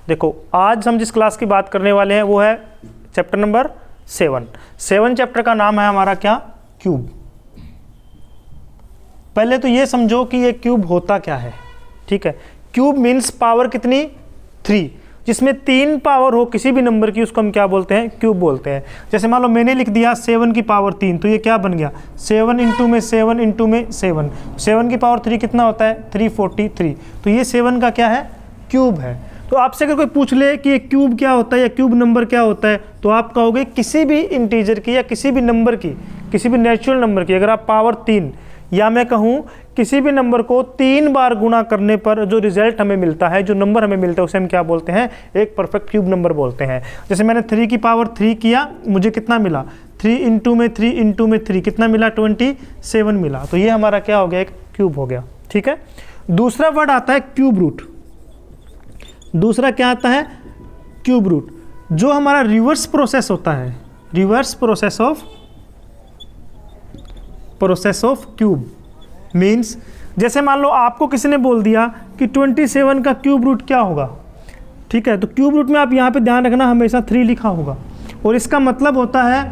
देखो आज हम जिस क्लास की बात करने वाले हैं वो है चैप्टर नंबर 7 चैप्टर का नाम है हमारा क्या, क्यूब। पहले तो ये समझो कि ये क्यूब होता क्या है, ठीक है। क्यूब मीन्स पावर कितनी, 3, जिसमें 3 पावर हो किसी भी नंबर की, उसको हम क्या बोलते हैं, क्यूब बोलते हैं। जैसे मान लो मैंने लिख दिया 7 की पावर 3, तो ये क्या बन गया, 7 इंटू में 7 इंटू में 7, 7 की पावर 3 कितना होता है, 343। तो ये 7 का क्या है, क्यूब है। तो आपसे अगर कोई पूछ ले कि ये क्यूब क्या होता है या क्यूब नंबर क्या होता है, तो आप कहोगे किसी भी इंटीजर की या किसी भी नंबर की, किसी भी नेचुरल नंबर की अगर आप पावर 3, या मैं कहूँ किसी भी नंबर को 3 बार गुणा करने पर जो रिजल्ट हमें मिलता है, जो नंबर हमें मिलता है, उसे हम क्या बोलते हैं, एक परफेक्ट क्यूब नंबर बोलते हैं। जैसे मैंने 3 की पावर 3 किया, मुझे कितना मिला, 3 इंटू में 3 इंटू में 3 कितना मिला, 27 मिला। तो ये हमारा क्या हो गया, एक क्यूब हो गया, ठीक है। दूसरा वर्ड आता है क्यूब रूट। दूसरा क्या आता है, क्यूब रूट, जो हमारा रिवर्स प्रोसेस होता है, reverse process of cube means, जैसे मान लो आपको किसी ने बोल दिया कि 27 का क्यूब रूट क्या होगा, ठीक है। तो क्यूब रूट में आप यहाँ पे ध्यान रखना हमेशा 3 लिखा होगा, और इसका मतलब होता है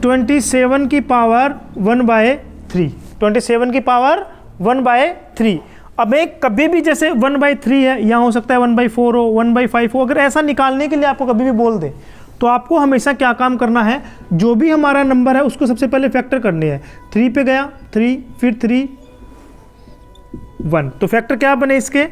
27 की पावर 1/3, 27 की पावर 1/3। अब एक कभी भी जैसे 1/3 है, यहाँ हो सकता है 1/4 हो, 1/5 हो, अगर ऐसा निकालने के लिए आपको कभी भी बोल दे, तो आपको हमेशा क्या काम करना है, जो भी हमारा नंबर है उसको सबसे पहले फैक्टर करने हैं। 3 पे गया 3, फिर 3 1, तो फैक्टर क्या बने इसके,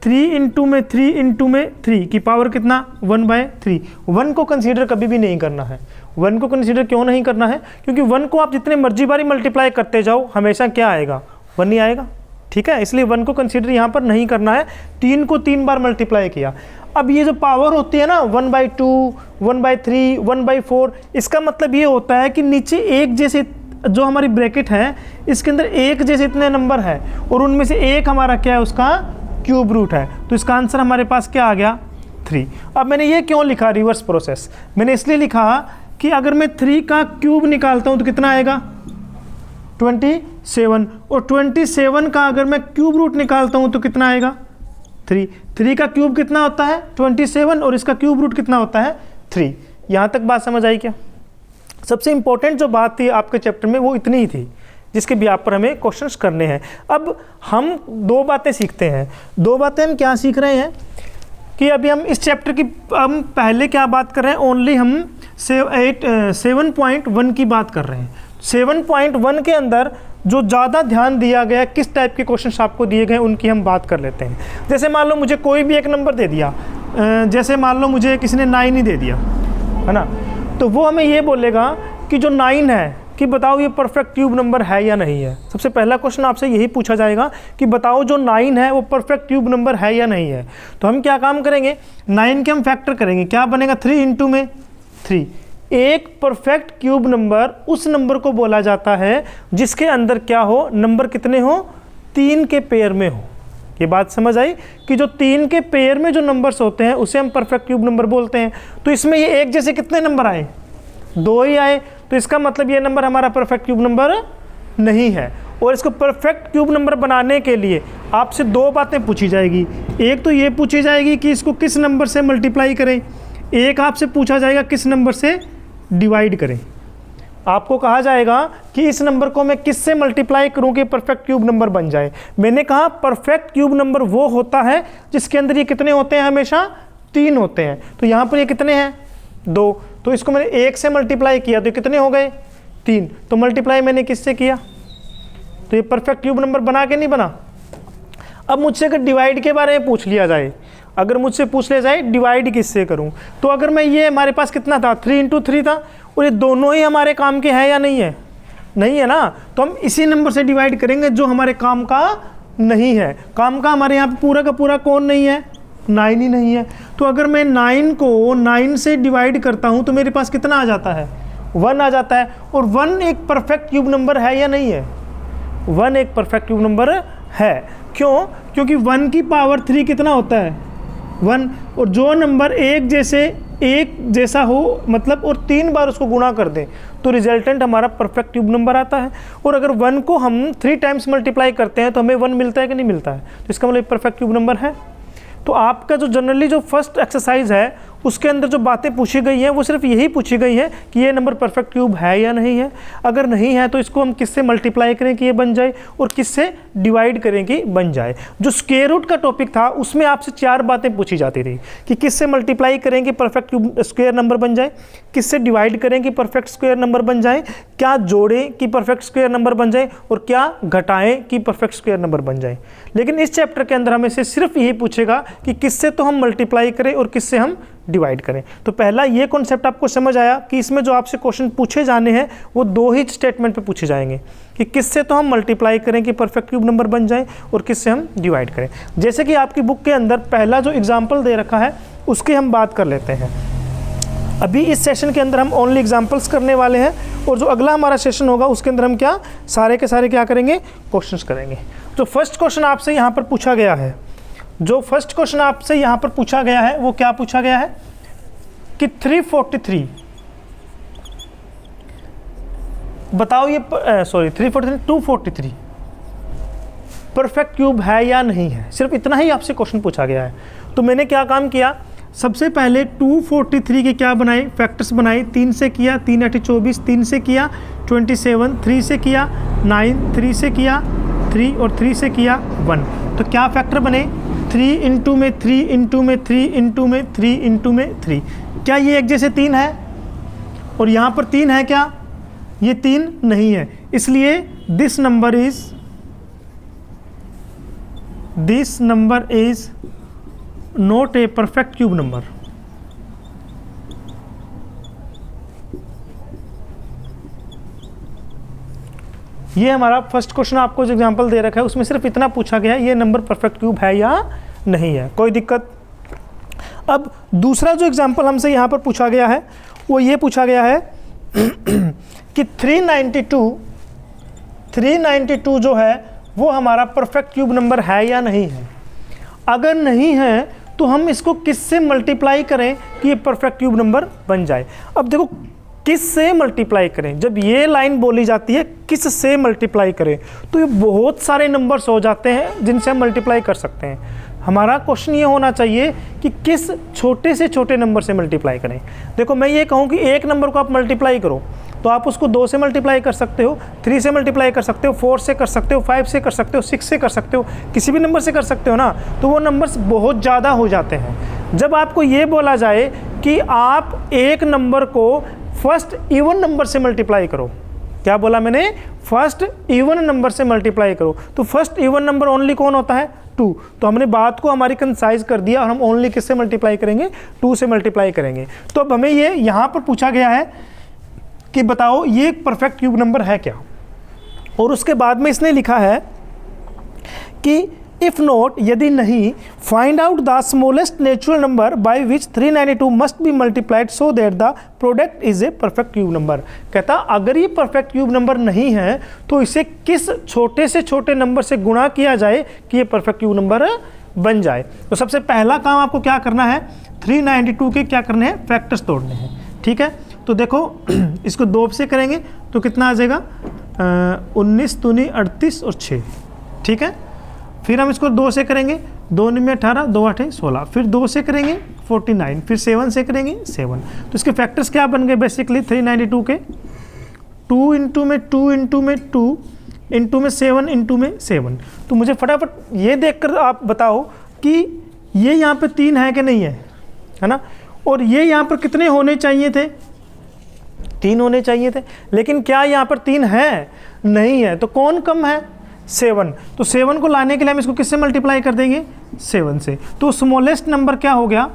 3 इंटू में 3 इंटू में 3 की पावर कितना, 1/3। 1 को कंसीडर कभी भी नहीं करना है। 1 को कंसीडर क्यों नहीं करना है, क्योंकि 1 को आप जितने मर्जी बारी मल्टीप्लाई करते जाओ हमेशा क्या आएगा, 1 ही आएगा, ठीक है। इसलिए 1 को कंसीडर यहाँ पर नहीं करना है। 3 को 3 बार मल्टीप्लाई किया। अब ये जो पावर होती है ना, 1/2, 1/3, 1/4, इसका मतलब ये होता है कि नीचे एक जैसे जो हमारी ब्रैकेट है इसके अंदर एक जैसे इतने नंबर है, और उनमें से एक हमारा क्या है, उसका क्यूब रूट है। तो इसका आंसर हमारे पास क्या आ गया, 3। अब मैंने ये क्यों लिखा रिवर्स प्रोसेस, मैंने इसलिए लिखा कि अगर मैं 3 का क्यूब निकालता हूँ तो कितना आएगा, 27, और 27 का अगर मैं क्यूब रूट निकालता हूँ तो कितना आएगा, 3। 3 का क्यूब कितना होता है, 27, और इसका क्यूब रूट कितना होता है, 3। यहाँ तक बात समझ आई क्या। सबसे इंपॉर्टेंट जो बात थी आपके चैप्टर में वो इतनी ही थी, जिसके भी आप पर हमें क्वेश्चंस करने हैं। अब हम 2 बातें सीखते हैं। 2 बातें हम क्या सीख रहे हैं कि अभी हम इस चैप्टर की, हम पहले क्या बात कर रहे हैं, ओनली हम 7.1 की बात कर रहे हैं। 7.1 के अंदर जो ज़्यादा ध्यान दिया गया, किस टाइप के क्वेश्चंस आपको दिए गए, उनकी हम बात कर लेते हैं। जैसे मान लो मुझे कोई भी एक नंबर दे दिया, जैसे मान लो मुझे किसी ने 9 ही दे दिया, है ना, तो वो हमें ये बोलेगा कि जो 9 है, कि बताओ ये परफेक्ट क्यूब नंबर है या नहीं है। सबसे पहला क्वेश्चन आपसे यही पूछा जाएगा कि बताओ जो 9 है वो परफेक्ट क्यूब नंबर है या नहीं है। तो हम क्या काम करेंगे, 9 के हम फैक्टर करेंगे, क्या बनेगा, 3 इंटू में 3। एक परफेक्ट क्यूब नंबर उस नंबर को बोला जाता है जिसके अंदर क्या हो, नंबर कितने हो, 3 के पेयर में हो। ये बात समझ आई कि जो 3 के पेयर में जो नंबर्स होते हैं उसे हम परफेक्ट क्यूब नंबर बोलते हैं। तो इसमें ये एक जैसे कितने नंबर आए, 2 ही आए, तो इसका मतलब ये नंबर हमारा परफेक्ट क्यूब नंबर नहीं है। और इसको परफेक्ट क्यूब नंबर बनाने के लिए आपसे 2 बातें पूछी जाएगी। एक तो ये पूछी जाएगी कि इसको किस नंबर से मल्टीप्लाई करें, एक आपसे पूछा जाएगा किस नंबर से डिवाइड करें। आपको कहा जाएगा कि इस नंबर को मैं किस से मल्टीप्लाई करूं कि परफेक्ट क्यूब नंबर बन जाए। मैंने कहा परफेक्ट क्यूब नंबर वो होता है जिसके अंदर ये कितने होते हैं, हमेशा 3 होते हैं। तो यहाँ पर ये कितने हैं, 2, तो इसको मैंने 1 से मल्टीप्लाई किया तो कितने हो गए, 3। तो मल्टीप्लाई मैंने किससे किया, तो ये परफेक्ट क्यूब नंबर बना के नहीं बना। अब मुझसे अगर डिवाइड के बारे में पूछ लिया जाए, अगर मुझसे पूछ लिया जाए डिवाइड किससे करूं, तो अगर मैं ये हमारे पास कितना था, 3 इंटू 3 था, और ये दोनों ही हमारे काम के हैं या नहीं है, नहीं है ना, तो हम इसी नंबर से डिवाइड करेंगे जो हमारे काम का नहीं है। काम का हमारे यहाँ पे पूरा का पूरा कौन नहीं है, 9 ही नहीं है। तो अगर मैं 9 को 9 से डिवाइड करता हूँ तो मेरे पास कितना आ जाता है, 1 आ जाता है। और 1 एक परफेक्ट क्यूब नंबर है या नहीं है, 1 एक परफेक्ट क्यूब नंबर है। क्यों, क्योंकि 1 की पावर 3 कितना होता है, 1, और जो नंबर एक जैसा हो मतलब और 3 बार उसको गुणा कर दें तो रिजल्टेंट हमारा परफेक्ट क्यूब नंबर आता है। और अगर 1 को हम 3 टाइम्स मल्टीप्लाई करते हैं तो हमें 1 मिलता है कि नहीं मिलता है, तो इसका मतलब परफेक्ट क्यूब नंबर है। तो आपका जो जनरली जो फर्स्ट एक्सरसाइज है उसके अंदर जो बातें पूछी गई हैं वो सिर्फ यही पूछी गई हैं कि ये नंबर परफेक्ट क्यूब है या नहीं है। अगर नहीं है तो इसको हम किससे मल्टीप्लाई करें कि ये बन जाए और किससे डिवाइड करें कि बन जाए। जो स्क्वायर रूट का टॉपिक था उसमें आपसे 4 बातें पूछी जाती थी कि किससे मल्टीप्लाई करें कि परफेक्ट क्यूब स्क्वायर नंबर बन जाए, किससे डिवाइड करें कि परफेक्ट स्क्वायर नंबर बन जाए, क्या जोड़ें कि परफेक्ट स्क्वायर नंबर बन जाए और क्या घटाएं कि परफेक्ट स्क्वायर नंबर बन जाए। लेकिन इस चैप्टर के अंदर हमें से सिर्फ यही पूछेगा कि किससे तो हम मल्टीप्लाई करें और किससे हम डिवाइड करें। तो पहला ये कॉन्सेप्ट आपको समझ आया कि इसमें जो आपसे क्वेश्चन पूछे जाने हैं वो 2 ही स्टेटमेंट पे पूछे जाएंगे कि किससे तो हम मल्टीप्लाई करें कि परफेक्ट क्यूब नंबर बन जाए और किससे हम डिवाइड करें। जैसे कि आपकी बुक के अंदर पहला जो एग्जाम्पल दे रखा है उसकी हम बात कर लेते हैं। अभी इस सेशन के अंदर हम ओनली एग्जाम्पल्स करने वाले हैं और जो अगला हमारा सेशन होगा उसके अंदर हम क्या सारे के सारे क्या करेंगे, क्वेश्चंस करेंगे। जो फर्स्ट क्वेश्चन आपसे यहाँ पर पूछा गया है, जो फर्स्ट क्वेश्चन आपसे यहाँ पर पूछा गया है वो क्या पूछा गया है कि 343 बताओ ये 243 परफेक्ट क्यूब है या नहीं है। सिर्फ इतना ही आपसे क्वेश्चन पूछा गया है। तो मैंने क्या काम किया, सबसे पहले 243 के क्या बनाए, फैक्टर्स बनाए। 3 से किया, 3 8 24, 3 से किया 27, 3 से किया 9, 3 से किया 3 और 3 से किया 1। तो क्या फैक्टर बने, 3 इंटू में 3 इंटू में 3 इंटू में 3 इंटू में 3। क्या ये एक जैसे 3 है और यहाँ पर 3 है क्या, ये 3 नहीं है, इसलिए this number is not a perfect cube number. ये हमारा फर्स्ट क्वेश्चन आपको जो एग्जांपल दे रखा है उसमें सिर्फ इतना पूछा गया है ये नंबर परफेक्ट क्यूब है या नहीं है, कोई दिक्कत। अब दूसरा जो एग्जांपल हमसे यहाँ पर पूछा गया है वो ये पूछा गया है कि 392 जो है वो हमारा परफेक्ट क्यूब नंबर है या नहीं है। अगर नहीं है तो हम इसको किससे मल्टीप्लाई करें कि ये परफेक्ट क्यूब नंबर बन जाए। अब देखो किस से मल्टीप्लाई करें, जब ये लाइन बोली जाती है किस से मल्टीप्लाई करें तो ये बहुत सारे नंबर्स हो जाते हैं जिनसे हम मल्टीप्लाई कर सकते हैं। हमारा क्वेश्चन ये होना चाहिए कि किस छोटे से छोटे नंबर से मल्टीप्लाई करें। देखो मैं ये कहूँ कि एक नंबर को आप मल्टीप्लाई करो तो आप उसको 2 से मल्टीप्लाई कर सकते हो, 3 से मल्टीप्लाई कर सकते हो, 4 से कर सकते हो, 5 से कर सकते हो, 6 से कर सकते हो, किसी भी नंबर से कर सकते हो ना। तो वो नंबर्स बहुत ज़्यादा हो जाते हैं। जब आपको ये बोला जाए कि आप एक नंबर को फर्स्ट इवन नंबर से मल्टीप्लाई करो, क्या बोला मैंने, फर्स्ट इवन नंबर से मल्टीप्लाई करो, तो फर्स्ट इवन नंबर ओनली कौन होता है, 2। तो हमने बात को हमारी कंसाइज कर दिया और हम ओनली किससे मल्टीप्लाई करेंगे, 2 से मल्टीप्लाई करेंगे। तो अब हमें ये यहाँ पर पूछा गया है कि बताओ ये एक परफेक्ट क्यूब नंबर है क्या, और उसके बाद में इसने लिखा है कि इफ नॉट, यदि नहीं, find out the smallest natural number by which 392 must be multiplied so that the product is a perfect cube number. कहता अगर ये परफेक्ट क्यूब नंबर नहीं है तो इसे किस छोटे से छोटे नंबर से गुणा किया जाए कि ये परफेक्ट क्यूब नंबर बन जाए। तो सबसे पहला काम आपको क्या करना है, 392 के क्या करने हैं, फैक्टर्स तोड़ने हैं। ठीक है, तो देखो इसको 2 से करेंगे तो कितना आ जाएगा, 19 दूनी 38 और 6। ठीक है, फिर हम इसको 2 से करेंगे, 2 में 18, 2 8 16, फिर 2 से करेंगे 49, फिर 7 से करेंगे 7। तो इसके फैक्टर्स क्या बन गए बेसिकली 392 के, 2 इंटू में 2 इंटू में 2 इंटू में 7 इंटू में 7। तो मुझे फटाफट ये देखकर आप बताओ कि ये यहाँ पे 3 है कि नहीं है ना, और ये यहाँ पर कितने होने चाहिए थे, 3 होने चाहिए थे। लेकिन क्या यहाँ पर 3 है, नहीं है। तो कौन कम है, 7। तो 7 को लाने के लिए हम इसको किससे मल्टीप्लाई कर देंगे, 7 से। तो स्मॉलेस्ट नंबर क्या हो गया,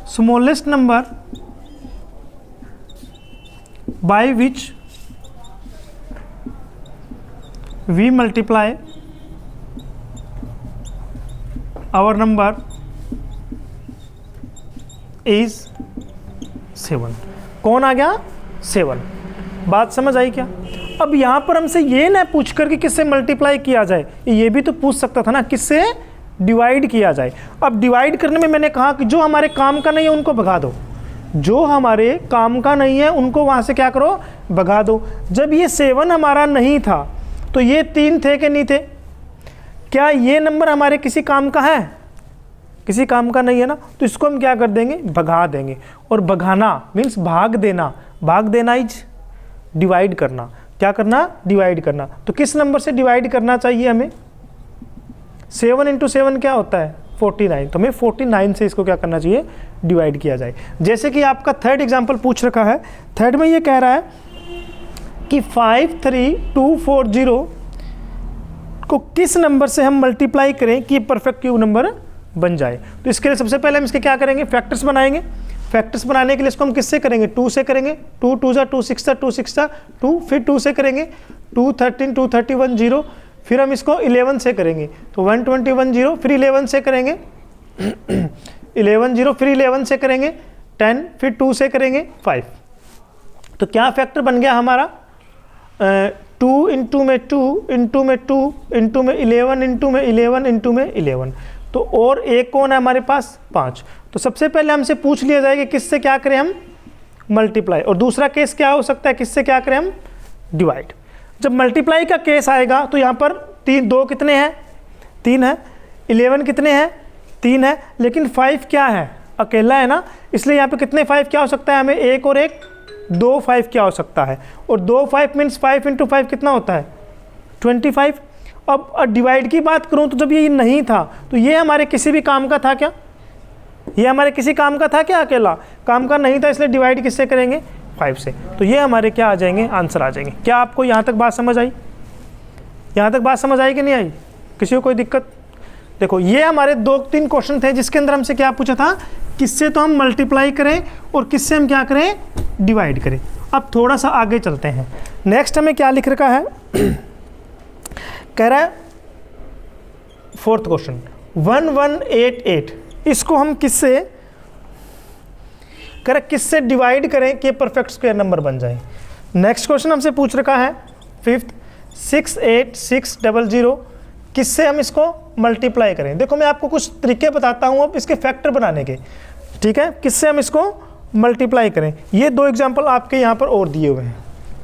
smallest number by which we multiply our number is 7। कौन आ गया, 7। बात समझ आई क्या। अब यहाँ पर हमसे ये ना पूछ कर कि किससे मल्टीप्लाई किया जाए, ये भी तो पूछ सकता था ना किससे डिवाइड किया जाए। अब डिवाइड करने में मैंने कहा कि जो हमारे काम का नहीं है उनको भगा दो, जो हमारे काम का नहीं है उनको वहाँ से क्या करो, भगा दो। जब ये 7 हमारा नहीं था तो ये 3 थे कि नहीं थे, क्या ये नंबर हमारे किसी काम का है, किसी काम का नहीं है ना, तो इसको हम क्या कर देंगे, भगा देंगे। और भगाना मीन्स भाग देना इज डिवाइड करना। क्या करना, डिवाइड करना। तो किस नंबर से डिवाइड करना चाहिए हमें, 7 × 7 क्या होता है 49, तो हमें 49 से इसको क्या करना चाहिए, डिवाइड किया जाए। जैसे कि आपका थर्ड एग्जाम्पल पूछ रखा है, थर्ड में ये कह रहा है कि 53240 को किस नंबर से हम मल्टीप्लाई करें कि परफेक्ट क्यूब नंबर बन जाए। तो इसके लिए सबसे पहले हम इसके क्या करेंगे, फैक्टर्स बनाएंगे। फैक्टर्स बनाने के लिए इसको हम किससे करेंगे, 2 से करेंगे। 2 2 2 6 2 6 2, फिर 2 से करेंगे 2 13 2 31 0, फिर हम इसको 11 से करेंगे तो 121 0, फिर 11 से करेंगे 11 0, फिर 11 से करेंगे 10, फिर 2 से करेंगे 5। तो क्या फैक्टर बन गया हमारा, 2 इंटू में 2 इंटू में 2 इंटू में 11 इंटू में 11 इंटू में 11। तो और एक कौन है हमारे पास, 5। तो सबसे पहले हमसे पूछ लिया जाएगा किससे क्या करें हम, मल्टीप्लाई। और दूसरा केस क्या हो सकता है, किससे क्या करें हम, डिवाइड। जब मल्टीप्लाई का केस आएगा तो यहाँ पर 2 कितने हैं, 3 है, 11 कितने हैं, 3 है, लेकिन 5 क्या है, अकेला है ना, इसलिए यहाँ पे कितने 5 क्या हो सकता है, हमें 1 और 1 2 5 क्या हो सकता है। और 2 5 मीन्स 5 × 5 कितना होता है 25। अब डिवाइड की बात करूँ तो जब ये नहीं था तो ये हमारे किसी भी काम का था क्या, ये हमारे किसी काम का था क्या, अकेला काम का नहीं था, इसलिए डिवाइड किससे करेंगे, 5 से। तो ये हमारे क्या आ जाएंगे, आंसर आ जाएंगे। क्या आपको यहाँ तक बात समझ आई, यहाँ तक बात समझ आई कि नहीं आई, किसी को कोई दिक्कत। देखो ये हमारे 2-3 क्वेश्चन थे जिसके अंदर हमसे क्या पूछा था, किससे तो हम मल्टीप्लाई करें और किससे हम क्या करें, डिवाइड करें। अब थोड़ा सा आगे चलते हैं, नेक्स्ट हमें क्या लिख रखा है, कह रहा है 4th क्वेश्चन 1188, इसको हम किससे करें, किससे डिवाइड करें कि परफेक्ट स्क्वायर नंबर बन जाए। नेक्स्ट क्वेश्चन हमसे पूछ रखा है 5th 68600, किससे हम इसको मल्टीप्लाई करें। देखो मैं आपको कुछ तरीके बताता हूँ अब इसके फैक्टर बनाने के, ठीक है, किससे हम इसको मल्टीप्लाई करें। ये 2 एग्जाम्पल आपके यहाँ पर और दिए हुए हैं,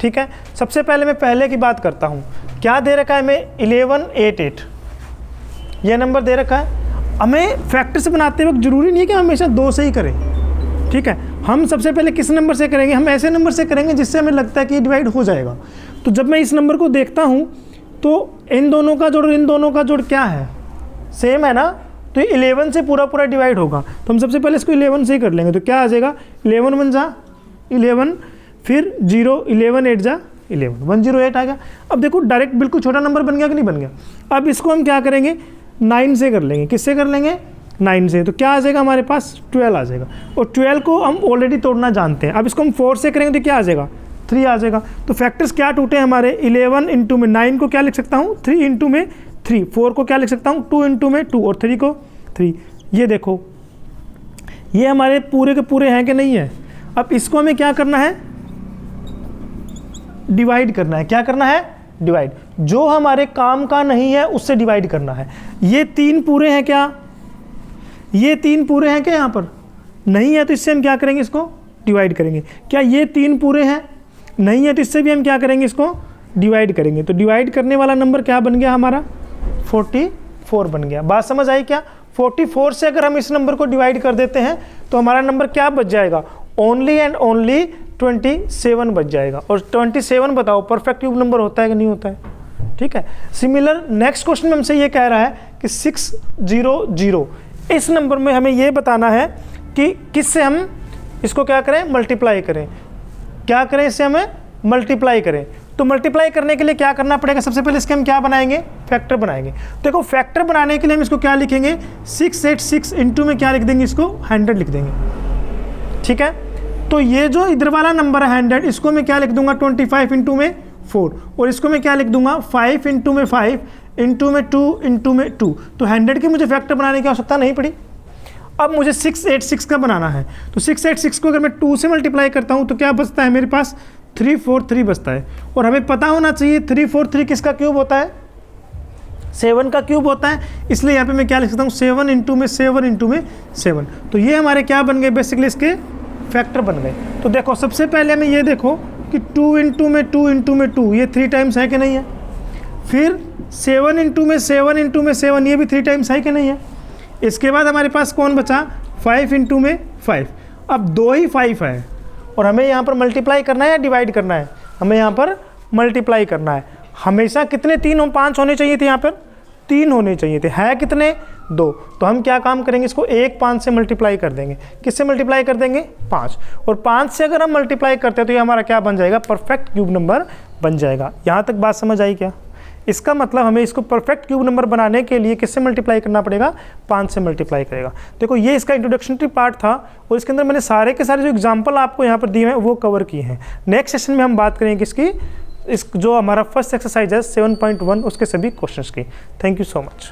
ठीक है। सबसे पहले मैं पहले की बात करता हूँ, क्या दे रखा है हमें 1188, ये नंबर दे रखा है। हमें फैक्टर से बनाते वक्त जरूरी नहीं है कि हमेशा 2 से ही करें, ठीक है। हम सबसे पहले किस नंबर से करेंगे, हम ऐसे नंबर से करेंगे जिससे हमें लगता है कि डिवाइड हो जाएगा। तो जब मैं इस नंबर को देखता हूँ तो इन दोनों का जोड़ इन दोनों का जोड़ क्या है, सेम है ना, तो 11 से पूरा डिवाइड होगा। तो हम सबसे पहले इसको 11 से ही कर लेंगे। तो क्या आ जाएगा, 11 1 जा 11, फिर 0 11 8 जा 11, 108 आ गया। अब देखो डायरेक्ट बिल्कुल छोटा नंबर बन गया कि नहीं बन गया। अब इसको हम क्या करेंगे, 9 से कर लेंगे। किससे कर लेंगे, 9 से। तो क्या आ जाएगा हमारे पास, 12 आ जाएगा। और 12 को हम ऑलरेडी तोड़ना जानते हैं। अब इसको हम 4 से करेंगे तो क्या आ जाएगा, 3 आ जाएगा। तो फैक्टर्स क्या टूटे हमारे, 11 इंटू में 9 को क्या लिख सकता हूँ, 3 इंटू में 3, 4 को क्या लिख सकता हूँ, 2 इंटू में 2, और 3 को 3। ये देखो ये हमारे पूरे के पूरे हैं कि नहीं है। अब इसको हमें क्या करना है, डिवाइड करना है। क्या करना है, डिवाइड। जो हमारे काम का नहीं है उससे डिवाइड करना है। ये 3 पूरे हैं क्या, ये 3 पूरे हैं क्या, यहाँ पर नहीं है तो इससे हम क्या करेंगे, इसको डिवाइड करेंगे। क्या ये 3 पूरे हैं, नहीं है तो इससे भी हम क्या करेंगे, इसको डिवाइड करेंगे। तो डिवाइड करने वाला नंबर क्या बन गया हमारा, 44 बन गया। बात समझ आई क्या, 44 से अगर हम इस नंबर को डिवाइड कर देते हैं तो हमारा नंबर क्या बच जाएगा, ओनली एंड ओनली 27 बच जाएगा। और 27 बताओ परफेक्ट क्यूब नंबर होता है कि नहीं होता है, ठीक है। सिमिलर नेक्स्ट क्वेश्चन में हमसे ये कह रहा है कि 600, इस नंबर में हमें ये बताना है कि किससे हम इसको क्या करें, मल्टीप्लाई करें। क्या करें, इससे हमें मल्टीप्लाई करें। तो मल्टीप्लाई करने के लिए क्या करना पड़ेगा, सबसे पहले इसके हम क्या बनाएंगे, फैक्टर बनाएंगे। देखो फैक्टर बनाने के लिए हम इसको क्या लिखेंगे, 686 इंटू में क्या लिख देंगे, इसको 100 लिख देंगे, ठीक है। तो ये जो इधर वाला नंबर है 100, इसको मैं क्या लिख दूंगा, 25 इंटू में 4, और इसको मैं क्या लिख दूंगा, 5 इंटू में 5 इंटू में 2 इंटू में 2। तो 100 की मुझे फैक्टर बनाने की आवश्यकता नहीं पड़ी। अब मुझे 686 का बनाना है। तो 686 को अगर मैं 2 से मल्टीप्लाई करता हूँ तो क्या बचता है मेरे पास, 343 बचता है। और हमें पता होना चाहिए 343 किसका क्यूब होता है, 7 का क्यूब होता है। इसलिए यहाँ पे मैं क्या लिख सकता हूँ, 7 इंटू में 7 इंटू में 7। तो ये हमारे क्या बन गए, बेसिकली इसके फैक्टर बन गए। तो देखो सबसे पहले हमें ये देखो कि 2 इंटू में 2 इंटू में 2, ये 3 टाइम्स है कि नहीं है। फिर 7 इंटू में 7 इंटू में 7, ये भी 3 टाइम्स है कि नहीं है। इसके बाद हमारे पास कौन बचा, 5 इंटू में 5। अब 2 ही 5 है और हमें यहाँ पर मल्टीप्लाई करना है या डिवाइड करना है, हमें यहाँ पर मल्टीप्लाई करना है। हमेशा कितने 5 होने चाहिए थे, यहाँ पर 3 होने चाहिए थे, है कितने 2। तो हम क्या काम करेंगे, इसको 5 से मल्टीप्लाई कर देंगे। किससे मल्टीप्लाई कर देंगे, 5। और 5 से अगर हम मल्टीप्लाई करते हैं तो ये हमारा क्या बन जाएगा, परफेक्ट क्यूब नंबर बन जाएगा। यहाँ तक बात समझ आई क्या? इसका मतलब हमें इसको परफेक्ट क्यूब नंबर बनाने के लिए किससे मल्टीप्लाई करना पड़ेगा, 5 से मल्टीप्लाई करेगा। देखो ये इसका इंट्रोडक्शनरी पार्ट था और इसके अंदर मैंने सारे के सारे जो एग्जांपल आपको यहाँ पर दिए हैं वो कवर किए हैं। नेक्स्ट सेशन में हम बात करेंगे इसकी, इस जो हमारा फर्स्ट एक्सरसाइज है 7.1 उसके सभी क्वेश्चंस की। Thank you so much.